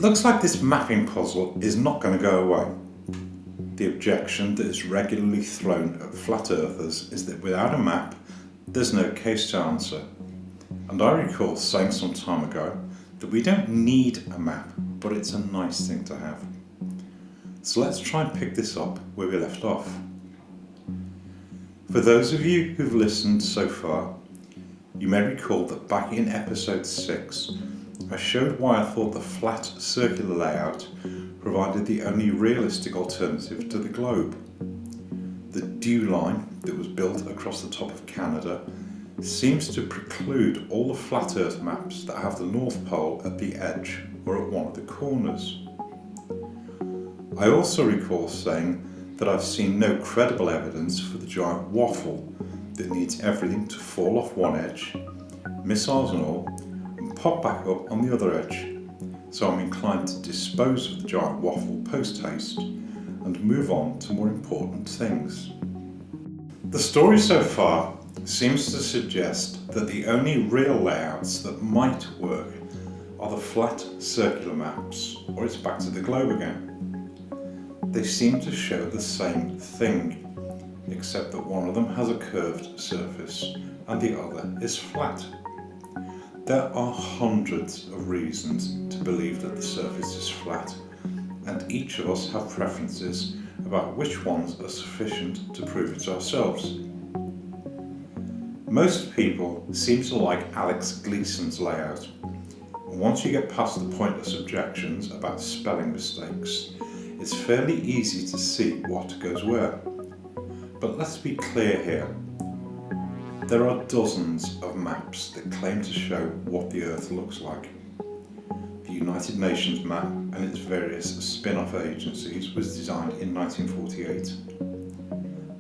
Looks like this mapping puzzle is not going to go away. The objection that is regularly thrown at flat earthers is that without a map, there's no case to answer. And I recall saying some time ago that we don't need a map, but it's a nice thing to have. So let's try and pick this up where we left off. For those of you who've listened so far, you may recall that back in episode 6, I showed why I thought the flat circular layout provided the only realistic alternative to the globe. The dew line that was built across the top of Canada seems to preclude all the flat earth maps that have the North Pole at the edge or at one of the corners. I also recall saying that I've seen no credible evidence for the giant waffle that needs everything to fall off one edge, missiles and all, and pop back up on the other edge. So I'm inclined to dispose of the giant waffle post-haste and move on to more important things. The story so far seems to suggest that the only real layouts that might work are the flat circular maps, or it's back to the globe again. They seem to show the same thing, except that one of them has a curved surface and the other is flat. There are hundreds of reasons to believe that the surface is flat, and each of us have preferences about which ones are sufficient to prove it ourselves. Most people seem to like Alex Gleason's layout, and once you get past the pointless objections about spelling mistakes, it's fairly easy to see what goes where. But let's be clear here. There are dozens of maps that claim to show what the Earth looks like. The United Nations map and its various spin-off agencies was designed in 1948.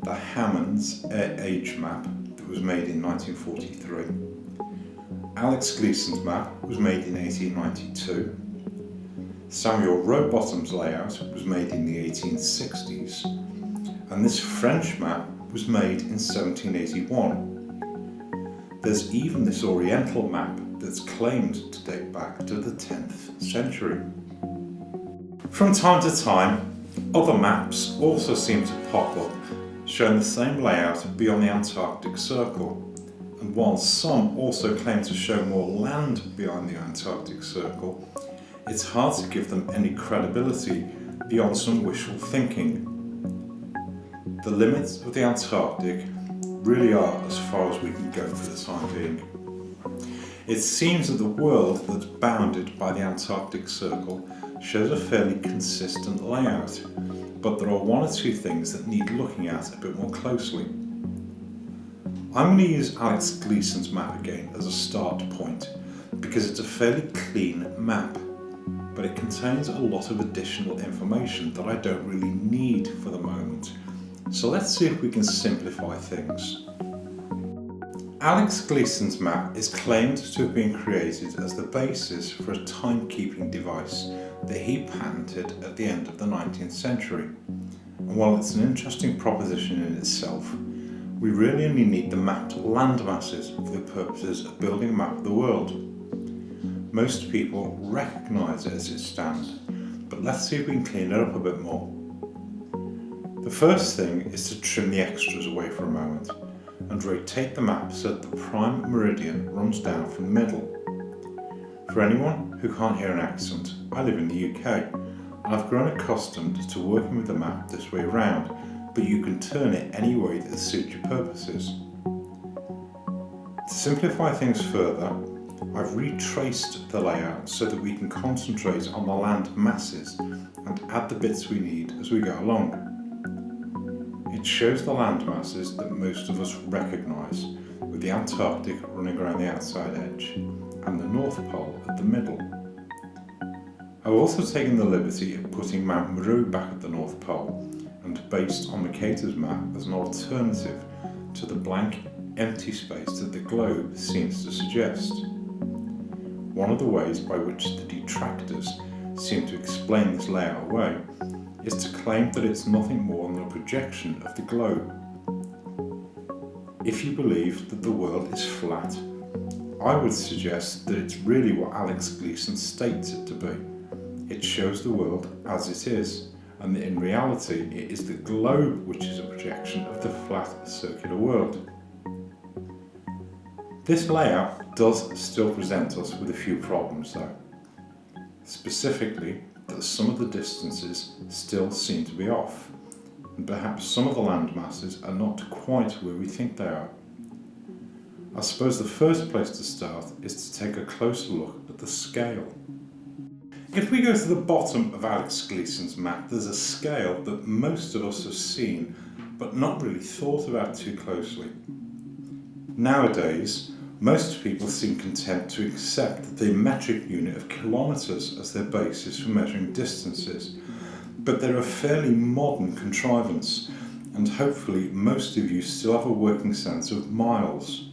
The Hammond's Age map that was made in 1943. Alex Gleason's map was made in 1892. Samuel Rowbottom's layout was made in the 1860s. And this French map was made in 1781. There's even this Oriental map that's claimed to date back to the 10th century. From time to time, other maps also seem to pop up, showing the same layout beyond the Antarctic Circle. And while some also claim to show more land beyond the Antarctic Circle, it's hard to give them any credibility beyond some wishful thinking. The limits of the Antarctic really are as far as we can go for the time being. It seems that the world that's bounded by the Antarctic Circle shows a fairly consistent layout, but there are one or two things that need looking at a bit more closely. I'm going to use Alex Gleason's map again as a start point because it's a fairly clean map, but it contains a lot of additional information that I don't really need for the moment. So let's see if we can simplify things. Alex Gleason's map is claimed to have been created as the basis for a timekeeping device that he patented at the end of the 19th century. And while it's an interesting proposition in itself, we really only need the mapped land masses for the purposes of building a map of the world. Most people recognise it as it stands, but let's see if we can clean it up a bit more. The first thing is to trim the extras away for a moment and rotate the map so that the prime meridian runs down from the middle. For anyone who can't hear an accent, I live in the UK and I've grown accustomed to working with the map this way around, but you can turn it any way that suits your purposes. To simplify things further, I've retraced the layout so that we can concentrate on the land masses and add the bits we need as we go along. It shows the land masses that most of us recognise, with the Antarctic running around the outside edge and the North Pole at the middle. I've also taken the liberty of putting Mount Meru back at the North Pole and based on Mercator's map as an alternative to the blank, empty space that the globe seems to suggest. One of the ways by which the detractors seem to explain this layout away is to claim that it's nothing more than a projection of the globe. If you believe that the world is flat, I would suggest that it's really what Alex Gleason states it to be. It shows the world as it is, and that in reality it is the globe which is a projection of the flat circular world. This layout does still present us with a few problems though. Specifically, that some of the distances still seem to be off, and perhaps some of the land masses are not quite where we think they are. I suppose the first place to start is to take a closer look at the scale. If we go to the bottom of Alex Gleason's map, there's a scale that most of us have seen but not really thought about too closely. Nowadays, most people seem content to accept the metric unit of kilometres as their basis for measuring distances, but they're a fairly modern contrivance, and hopefully most of you still have a working sense of miles.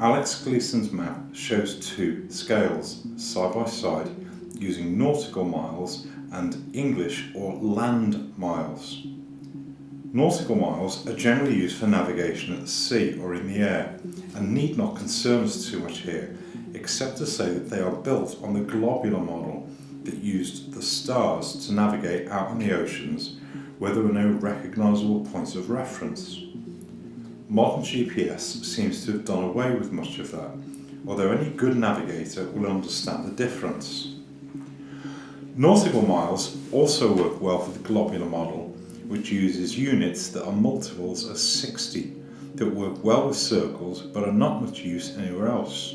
Alex Gleason's map shows two scales, side by side, using nautical miles and English or land miles. Nautical miles are generally used for navigation at sea or in the air, and need not concern us too much here, except to say that they are built on the globular model that used the stars to navigate out on the oceans where there were no recognisable points of reference. Modern GPS seems to have done away with much of that, although any good navigator will understand the difference. Nautical miles also work well for the globular model, which uses units that are multiples of 60, that work well with circles but are not much use anywhere else.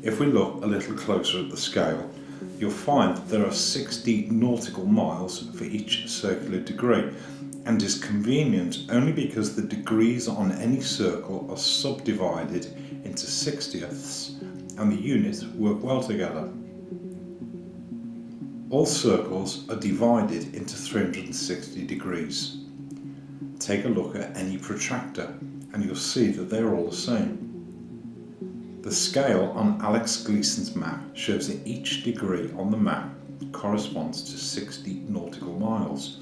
If we look a little closer at the scale, you'll find that there are 60 nautical miles for each circular degree, and is convenient only because the degrees on any circle are subdivided into 60ths and the units work well together. All circles are divided into 360 degrees. Take a look at any protractor and you'll see that they are all the same. The scale on Alex Gleason's map shows that each degree on the map corresponds to 60 nautical miles.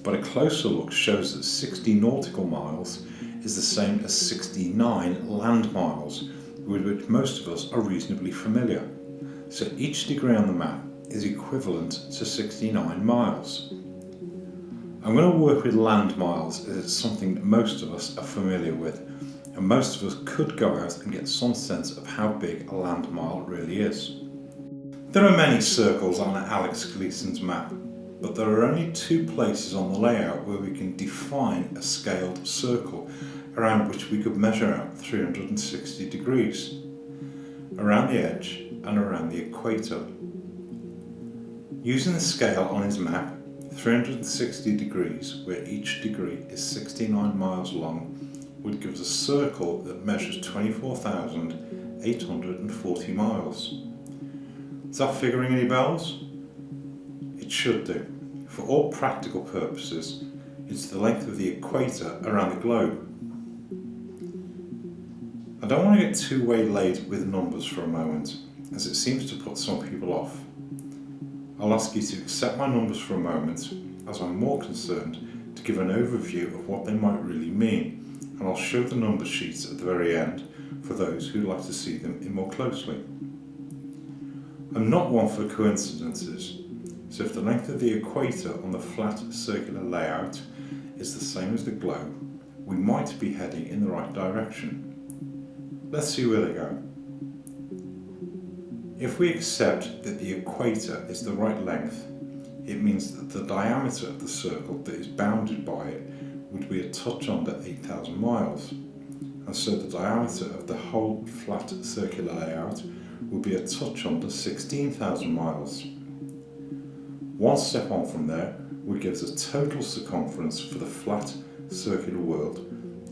But a closer look shows that 60 nautical miles is the same as 69 land miles, with which most of us are reasonably familiar. So each degree on the map is equivalent to 69 miles. I'm going to work with land miles as it's something that most of us are familiar with, and most of us could go out and get some sense of how big a land mile really is. There are many circles on Alex Gleason's map, but there are only two places on the layout where we can define a scaled circle around which we could measure out 360 degrees, around the edge and around the equator. Using the scale on his map, 360 degrees, where each degree is 69 miles long, would give us a circle that measures 24,840 miles. Is that figuring any bells? It should do. For all practical purposes, it's the length of the equator around the globe. I don't want to get too waylaid with numbers for a moment, as it seems to put some people off. I'll ask you to accept my numbers for a moment, as I'm more concerned to give an overview of what they might really mean, and I'll show the number sheets at the very end for those who'd like to see them in more closely. I'm not one for coincidences, so if the length of the equator on the flat circular layout is the same as the globe, we might be heading in the right direction. Let's see where they go. If we accept that the equator is the right length, it means that the diameter of the circle that is bounded by it would be a touch under 8,000 miles, and so the diameter of the whole flat circular layout would be a touch under 16,000 miles. One step on from there would give us a total circumference for the flat circular world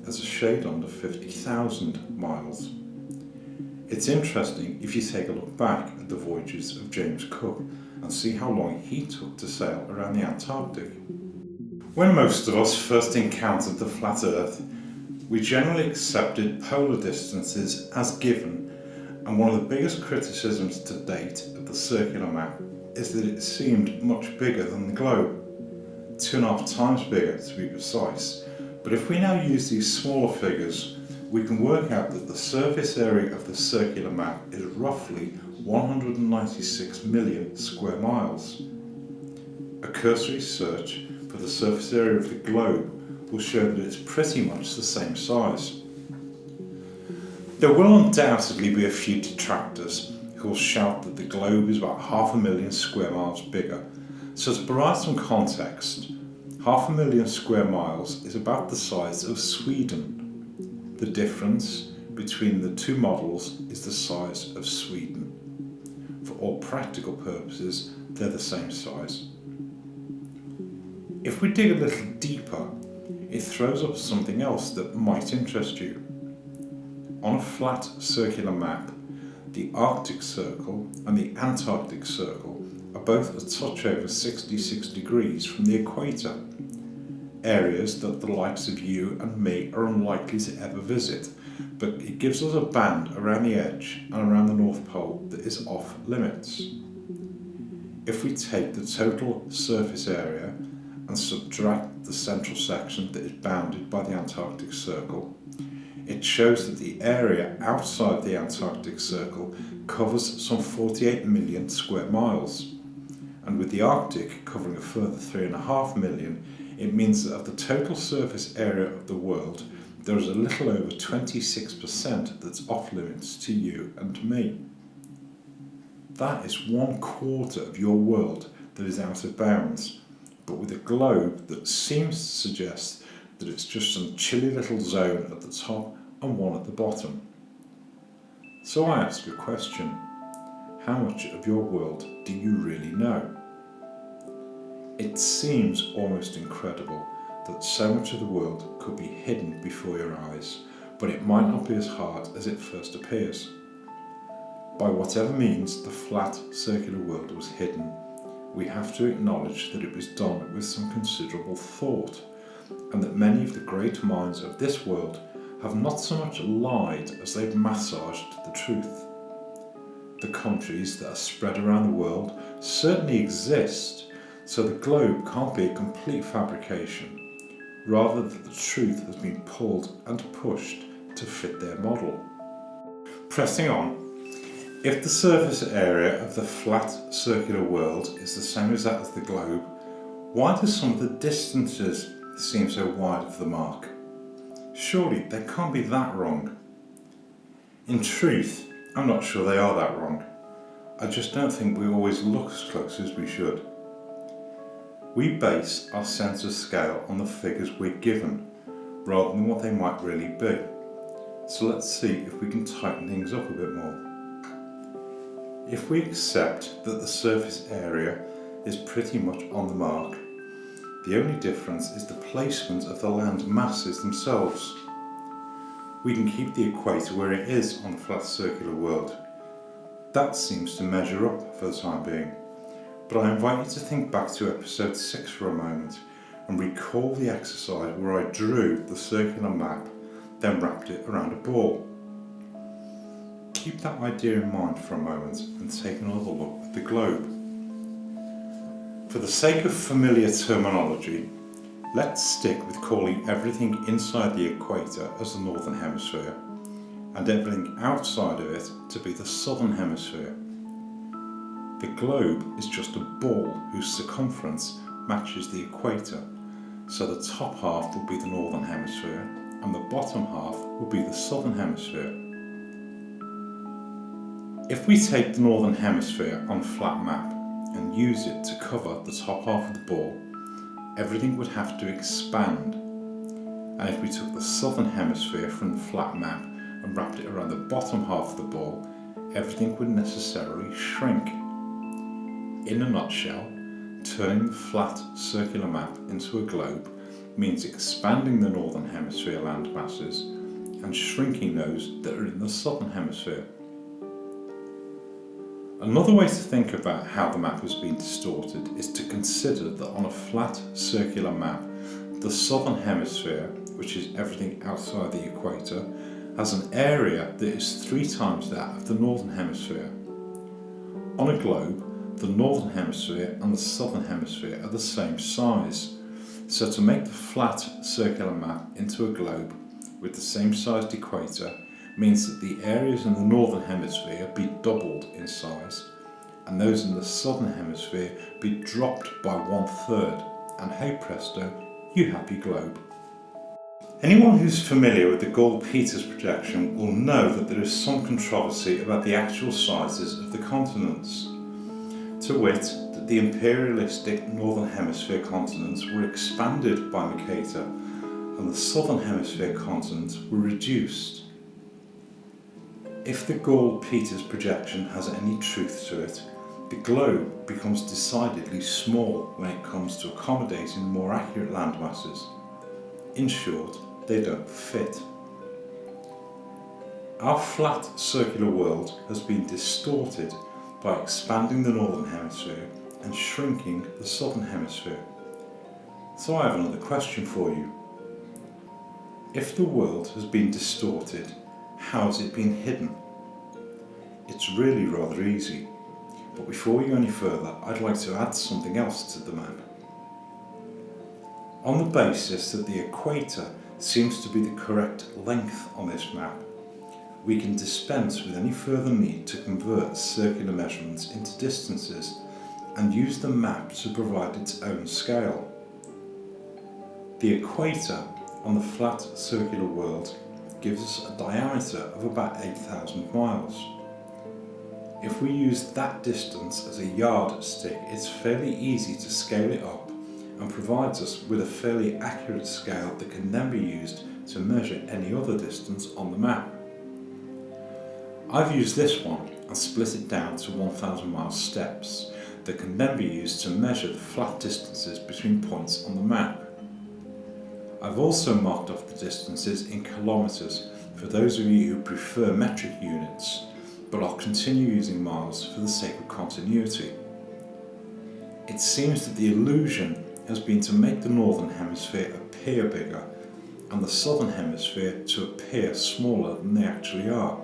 as a shade under 50,000 miles. It's interesting if you take a look back at the voyages of James Cook and see how long he took to sail around the Antarctic. When most of us first encountered the flat Earth, we generally accepted polar distances as given, and one of the biggest criticisms to date of the circular map is that it seemed much bigger than the globe, 2.5 times bigger to be precise. But if we now use these smaller figures we can work out that the surface area of the circular map is roughly 196 million square miles. A cursory search for the surface area of the globe will show that it's pretty much the same size. There will undoubtedly be a few detractors who will shout that the globe is about 500,000 square miles bigger. So to provide some context, 500,000 square miles is about the size of Sweden. The difference between the two models is the size of Sweden. For all practical purposes, they're the same size. If we dig a little deeper, it throws up something else that might interest you. On a flat circular map, the Arctic Circle and the Antarctic Circle are both a touch over 66 degrees from the equator, areas that the likes of you and me are unlikely to ever visit, but it gives us a band around the edge and around the North Pole that is off limits. If we take the total surface area and subtract the central section that is bounded by the Antarctic Circle, it shows that the area outside the Antarctic Circle covers some 48 million square miles. And with the Arctic covering a further 3.5 million, it means that of the total surface area of the world, there is a little over 26% that's off limits to you and me. That is 1/4 of your world that is out of bounds, but with a globe that seems to suggest that it's just some chilly little zone at the top and one at the bottom. So I ask a question: how much of your world do you really know? It seems almost incredible that so much of the world could be hidden before your eyes, but it might not be as hard as it first appears. By whatever means the flat circular world was hidden, we have to acknowledge that it was done with some considerable thought, and that many of the great minds of this world have not so much lied as they've massaged the truth. The countries that are spread around the world certainly exist, so the globe can't be a complete fabrication, rather that the truth has been pulled and pushed to fit their model. Pressing on, if the surface area of the flat circular world is the same as that of the globe, why do some of the distances seem so wide of the mark? Surely they can't be that wrong. In truth, I'm not sure they are that wrong. I just don't think we always look as close as we should. We base our sense of scale on the figures we're given, rather than what they might really be. So let's see if we can tighten things up a bit more. If we accept that the surface area is pretty much on the mark, the only difference is the placement of the land masses themselves. We can keep the equator where it is on the flat circular world. That seems to measure up for the time being. But I invite you to think back to episode 6 for a moment and recall the exercise where I drew the circular map, then wrapped it around a ball. Keep that idea in mind for a moment and take another look at the globe. For the sake of familiar terminology, let's stick with calling everything inside the equator as the northern hemisphere and everything outside of it to be the southern hemisphere. The globe is just a ball whose circumference matches the equator, so the top half will be the northern hemisphere and the bottom half will be the southern hemisphere. If we take the northern hemisphere on a flat map and use it to cover the top half of the ball, everything would have to expand. And if we took the southern hemisphere from the flat map and wrapped it around the bottom half of the ball, everything would necessarily shrink. In a nutshell, turning the flat circular map into a globe means expanding the northern hemisphere land masses and shrinking those that are in the southern hemisphere. Another way to think about how the map has been distorted is to consider that on a flat circular map, the southern hemisphere, which is everything outside the equator, has an area that is 3 times that of the northern hemisphere. On a globe, the northern hemisphere and the southern hemisphere are the same size, so to make the flat circular map into a globe, with the same sized equator means that the areas in the northern hemisphere be doubled in size and those in the southern hemisphere be dropped by 1/3, and hey presto, you have your globe. Anyone who's familiar with the Gauss-Peters projection will know that there is some controversy about the actual sizes of the continents. To wit, that the imperialistic northern hemisphere continents were expanded by Mercator and the southern hemisphere continents were reduced. If the Gauss-Peters projection has any truth to it, the globe becomes decidedly small when it comes to accommodating more accurate landmasses. In short, they don't fit. Our flat circular world has been distorted by expanding the northern hemisphere and shrinking the southern hemisphere. So I have another question for you. If the world has been distorted, how has it been hidden? It's really rather easy, but before we go any further, I'd like to add something else to the map. On the basis that the equator seems to be the correct length on this map, we can dispense with any further need to convert circular measurements into distances and use the map to provide its own scale. The equator on the flat circular world gives us a diameter of about 8,000 miles. If we use that distance as a yardstick, it's fairly easy to scale it up and provides us with a fairly accurate scale that can then be used to measure any other distance on the map. I've used this one and split it down to 1,000 mile steps that can then be used to measure the flat distances between points on the map. I've also marked off the distances in kilometres for those of you who prefer metric units, but I'll continue using miles for the sake of continuity. It seems that the illusion has been to make the northern hemisphere appear bigger and the southern hemisphere to appear smaller than they actually are.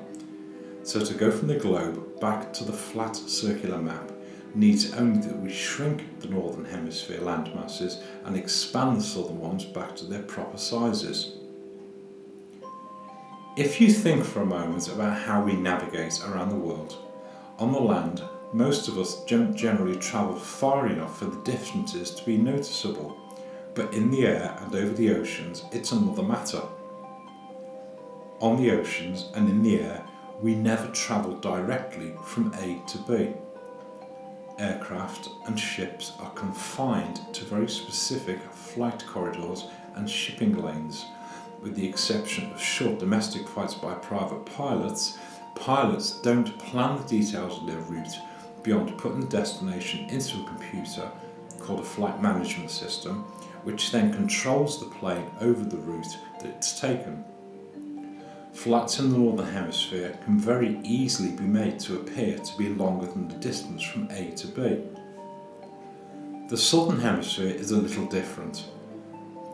So to go from the globe back to the flat circular map needs only that we shrink the northern hemisphere landmasses and expand the southern ones back to their proper sizes. If you think for a moment about how we navigate around the world, on the land, most of us don't generally travel far enough for the differences to be noticeable, but in the air and over the oceans, it's another matter. On the oceans and in the air, we never travel directly from A to B. Aircraft and ships are confined to very specific flight corridors and shipping lanes. With the exception of short domestic flights by private pilots, pilots don't plan the details of their route beyond putting the destination into a computer called a flight management system, which then controls the plane over the route that it's taken. Flights in the northern hemisphere can very easily be made to appear to be longer than the distance from A to B. The southern hemisphere is a little different.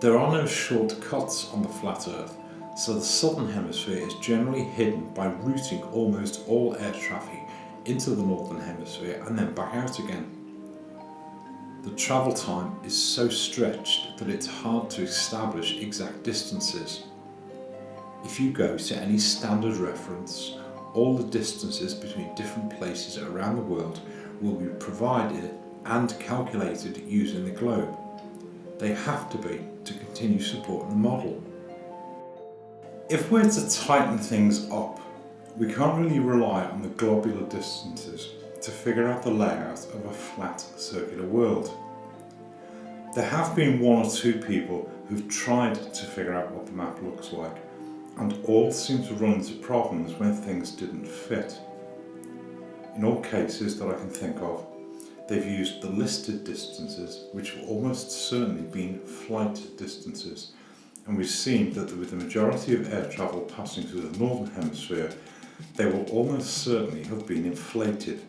There are no shortcuts on the flat Earth, so the southern hemisphere is generally hidden by routing almost all air traffic into the northern hemisphere and then back out again. The travel time is so stretched that it's hard to establish exact distances. If you go to any standard reference, all the distances between different places around the world will be provided and calculated using the globe. They have to be to continue supporting the model. If we're to tighten things up, we can't really rely on the globular distances to figure out the layout of a flat circular world. There have been one or two people who've tried to figure out what the map looks like, and all seem to run into problems when things didn't fit. In all cases that I can think of, they've used the listed distances, which have almost certainly been flight distances, and we've seen that with the majority of air travel passing through the northern hemisphere, they will almost certainly have been inflated.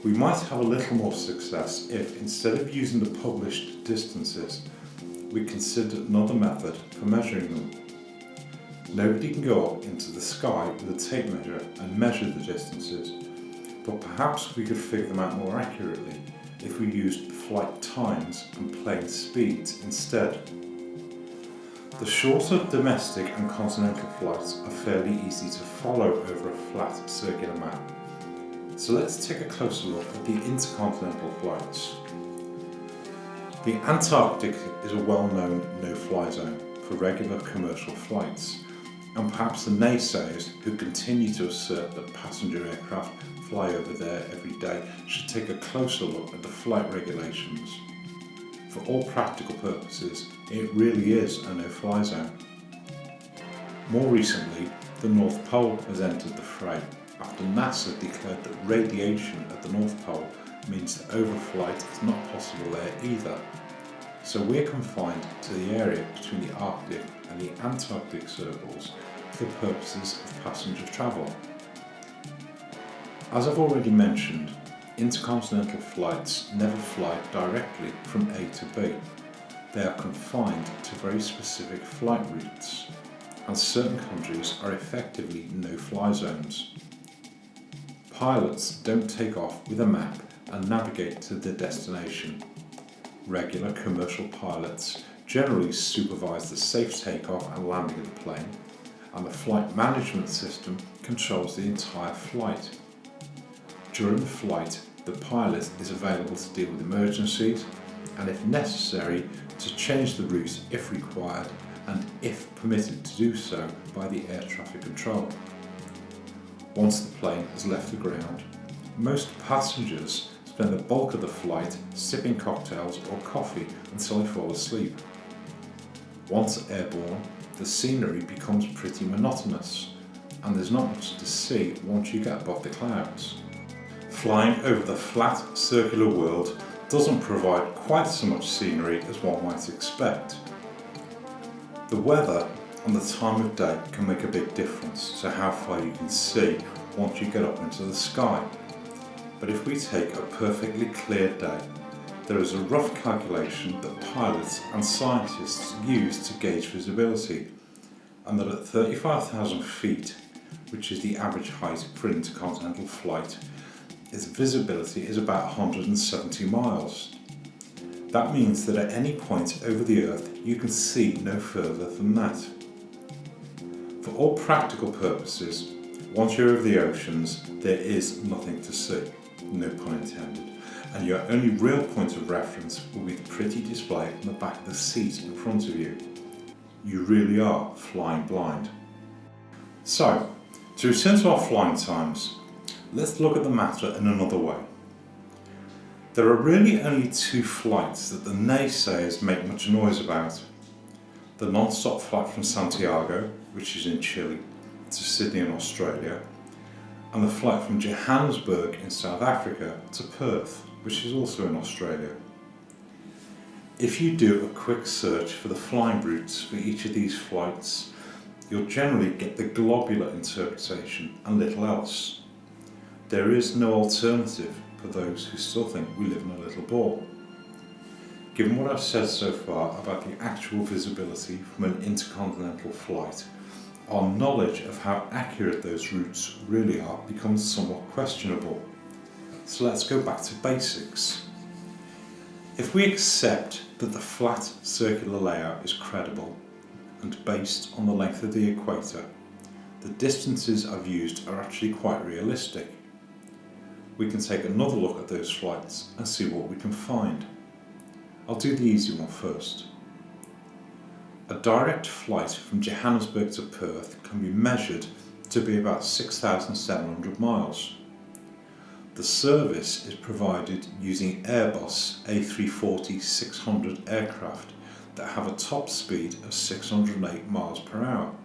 We might have a little more success if, instead of using the published distances, we considered another method for measuring them. Nobody can go up into the sky with a tape measure and measure the distances, but perhaps we could figure them out more accurately if we used flight times and plane speeds instead. The shorter domestic and continental flights are fairly easy to follow over a flat circular map. So let's take a closer look at the intercontinental flights. The Antarctic is a well-known no-fly zone for regular commercial flights, and perhaps the naysayers who continue to assert that passenger aircraft fly over there every day should take a closer look at the flight regulations. For all practical purposes, it really is a no-fly zone. More recently, the North Pole has entered the fray after NASA declared that radiation at the North Pole means that overflight is not possible there either. So we're confined to the area between the Arctic and the Antarctic circles for purposes of passenger travel. As I've already mentioned, intercontinental flights never fly directly from A to B. They are confined to very specific flight routes, and certain countries are effectively no-fly zones. Pilots don't take off with a map and navigate to their destination. Regular commercial pilots generally supervise the safe takeoff and landing of the plane, and the flight management system controls the entire flight. During the flight, the pilot is available to deal with emergencies and, if necessary, to change the route if required and if permitted to do so by the air traffic control. Once the plane has left the ground, most passengers spend the bulk of the flight sipping cocktails or coffee until they fall asleep. Once airborne, the scenery becomes pretty monotonous, and there's not much to see once you get above the clouds. Flying over the flat, circular world doesn't provide quite so much scenery as one might expect. The weather and the time of day can make a big difference to how far you can see once you get up into the sky. But if we take a perfectly clear day, there is a rough calculation that pilots and scientists use to gauge visibility, and that at 35,000 feet, which is the average height for an intercontinental flight, its visibility is about 170 miles. That means that at any point over the Earth you can see no further than that. For all practical purposes, once you're over the oceans, there is nothing to see, no pun intended, and your only real point of reference will be the pretty display on the back of the seat in front of you. You really are flying blind. So, to return to our flying times, let's look at the matter in another way. There are really only two flights that the naysayers make much noise about. The non-stop flight from Santiago, which is in Chile, to Sydney in Australia, and the flight from Johannesburg in South Africa to Perth, which is also in Australia. If you do a quick search for the flying routes for each of these flights, you'll generally get the globular interpretation and little else. There is no alternative for those who still think we live in a little ball. Given what I've said so far about the actual visibility from an intercontinental flight, our knowledge of how accurate those routes really are becomes somewhat questionable. So let's go back to basics. If we accept that the flat circular layout is credible and based on the length of the equator, the distances I've used are actually quite realistic. We can take another look at those flights and see what we can find. I'll do the easy one first. A direct flight from Johannesburg to Perth can be measured to be about 6,700 miles. The service is provided using Airbus A340-600 aircraft that have a top speed of 608 miles per hour.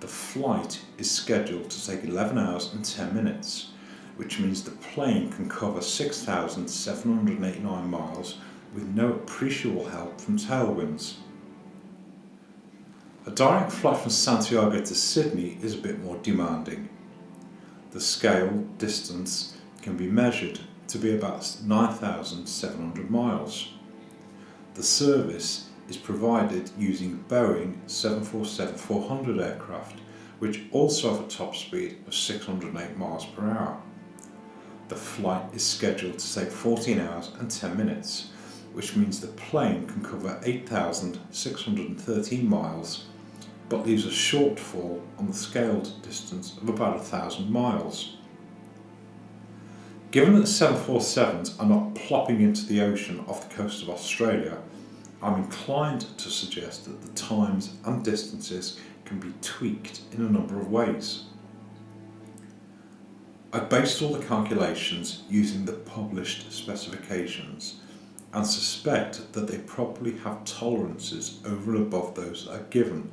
The flight is scheduled to take 11 hours and 10 minutes, which means the plane can cover 6,789 miles with no appreciable help from tailwinds. A direct flight from Santiago to Sydney is a bit more demanding. The scale distance can be measured to be about 9,700 miles. The service is provided using Boeing 747-400 aircraft, which also have a top speed of 608 miles per hour. The flight is scheduled to take 14 hours and 10 minutes, which means the plane can cover 8,613 miles, but leaves a shortfall on the scaled distance of about 1,000 miles. Given that 747s are not plopping into the ocean off the coast of Australia, I'm inclined to suggest that the times and distances can be tweaked in a number of ways. I based all the calculations using the published specifications and suspect that they probably have tolerances over and above those that are given,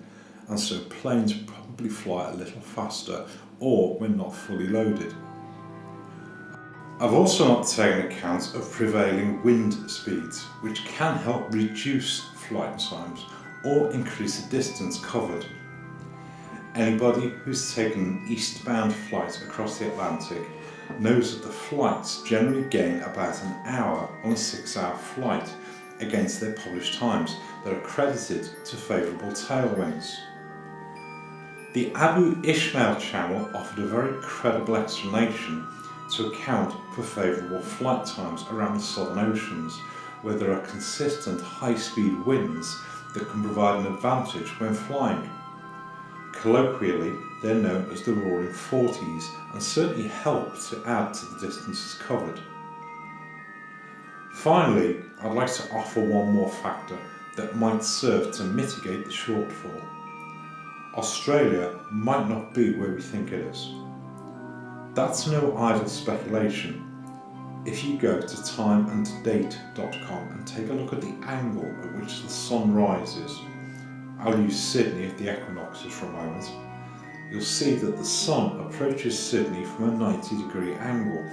and so planes probably fly a little faster or when not fully loaded. I've also not taken account of prevailing wind speeds, which can help reduce flight times or increase the distance covered. Anybody who's taken an eastbound flight across the Atlantic knows that the flights generally gain about an hour on a 6-hour flight against their published times that are credited to favourable tailwinds. The Abu Ishmael Channel offered a very credible explanation to account for favourable flight times around the Southern Oceans, where there are consistent high-speed winds that can provide an advantage when flying. Colloquially, they're known as the Roaring Forties and certainly help to add to the distances covered. Finally, I'd like to offer one more factor that might serve to mitigate the shortfall. Australia might not be where we think it is. That's no idle speculation. If you go to timeanddate.com and take a look at the angle at which the sun rises, I'll use Sydney at the equinoxes for a moment, you'll see that the sun approaches Sydney from a 90-degree angle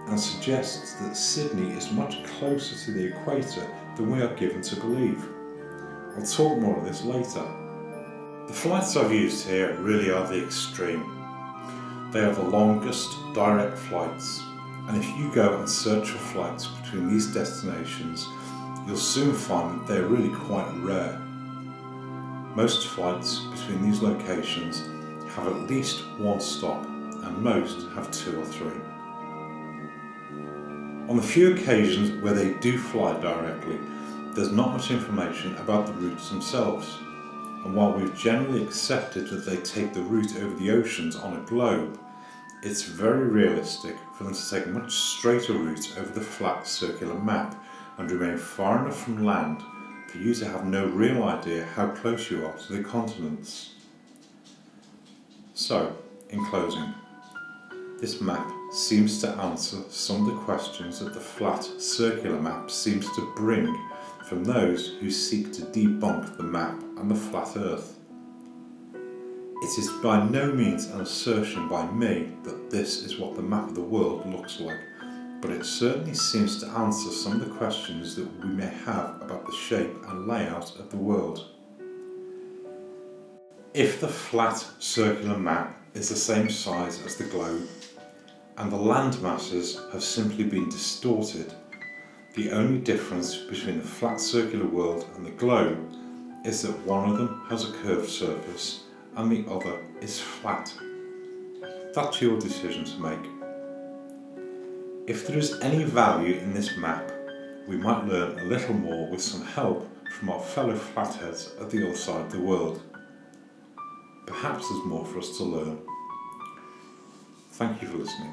and suggests that Sydney is much closer to the equator than we are given to believe. I'll talk more of this later. The flights I've used here really are the extreme. They are the longest direct flights, and if you go and search for flights between these destinations, you'll soon find that they're really quite rare. Most flights between these locations have at least one stop, and most have 2 or 3. On the few occasions where they do fly directly, there's not much information about the routes themselves, and while we've generally accepted that they take the route over the oceans on a globe, it's very realistic for them to take a much straighter route over the flat circular map and remain far enough from land for you to have no real idea how close you are to the continents. So, in closing, this map seems to answer some of the questions that the flat circular map seems to bring from those who seek to debunk the map and the flat earth. It is by no means an assertion by me that this is what the map of the world looks like, but it certainly seems to answer some of the questions that we may have about the shape and layout of the world. If the flat circular map is the same size as the globe, and the land masses have simply been distorted, the only difference between the flat circular world and the globe is that one of them has a curved surface and the other is flat. That's your decision to make. If there is any value in this map, we might learn a little more with some help from our fellow flatheads at the other side of the world. Perhaps there's more for us to learn. Thank you for listening.